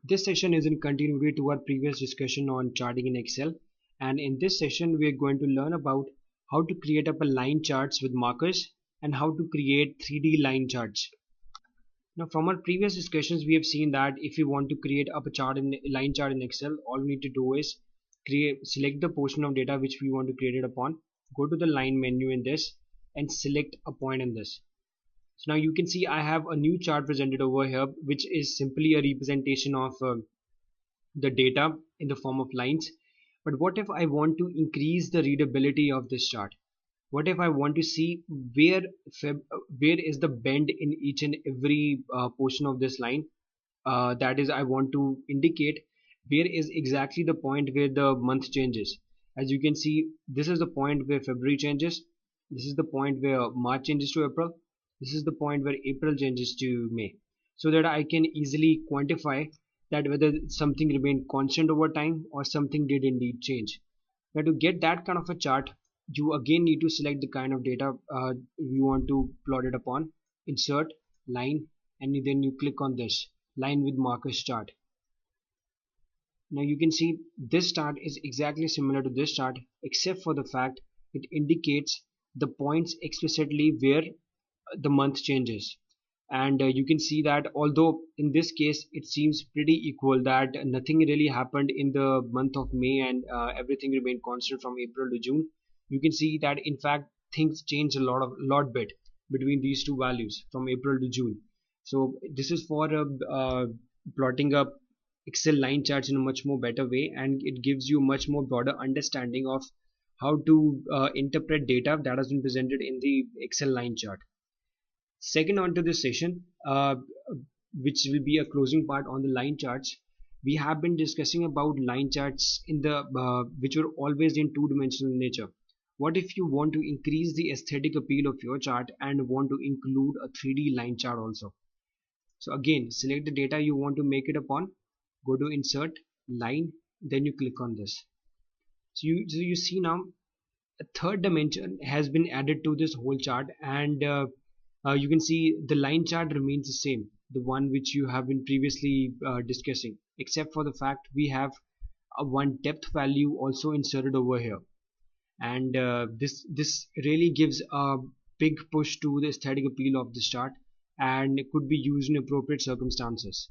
This session is in continuity to our previous discussion on charting in Excel, and in this session we are going to learn about how to create up a line charts with markers and how to create 3D line charts. Now from our previous discussions we have seen that if you want to create up a line chart in Excel, all we need to do is select the portion of data which we want to create it upon, go to the line menu in this and select a point in this. So now you can see I have a new chart presented over here which is simply a representation of the data in the form of lines. But what if I want to increase the readability of this chart? What if I want to see where is the bend in each and every portion of this line? That is, I want to indicate where is exactly the point where the month changes. As you can see, this is the point where February changes. This is the point where March changes to April. This is the point where April changes to May. So that I can easily quantify that whether something remained constant over time or something did indeed change. Now to get that kind of a chart, you again need to select the kind of data you want to plot it upon, insert, line, and then you click on this line with markers chart. Now you can see this chart is exactly similar to this chart except for the fact it indicates the points explicitly where the month changes. And you can see that although in this case it seems pretty equal, that nothing really happened in the month of May and everything remained constant from April to June, you can see that in fact things change a lot bit between these two values from April to June. So this is for plotting up Excel line charts in a much more better way, and it gives you much more broader understanding of how to interpret data that has been presented in the Excel line chart. Second, on to this session, which will be a closing part on the line charts. We have been discussing about line charts in the which were always in two-dimensional nature. What if you want to increase the aesthetic appeal of your chart and want to include a 3D line chart also? So again, select the data you want to make it upon, go to insert, line, then you click on this. So you see now a third dimension has been added to this whole chart, and you can see the line chart remains the same, the one which you have been previously discussing, except for the fact we have a one depth value also inserted over here, and this really gives a big push to the aesthetic appeal of this chart, and it could be used in appropriate circumstances.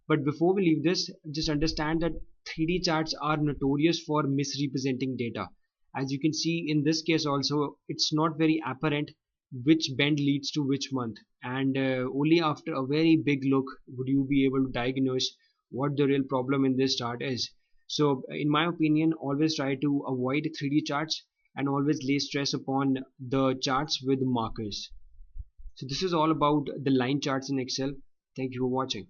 But before we leave this, just understand that 3D charts are notorious for misrepresenting data. As you can see in this case also, it's not very apparent which bend leads to which month, and only after a very big look would you be able to diagnose what the real problem in this chart is. So in my opinion, always try to avoid 3D charts and always lay stress upon the charts with markers. So this is all about the line charts in Excel. Thank you for watching.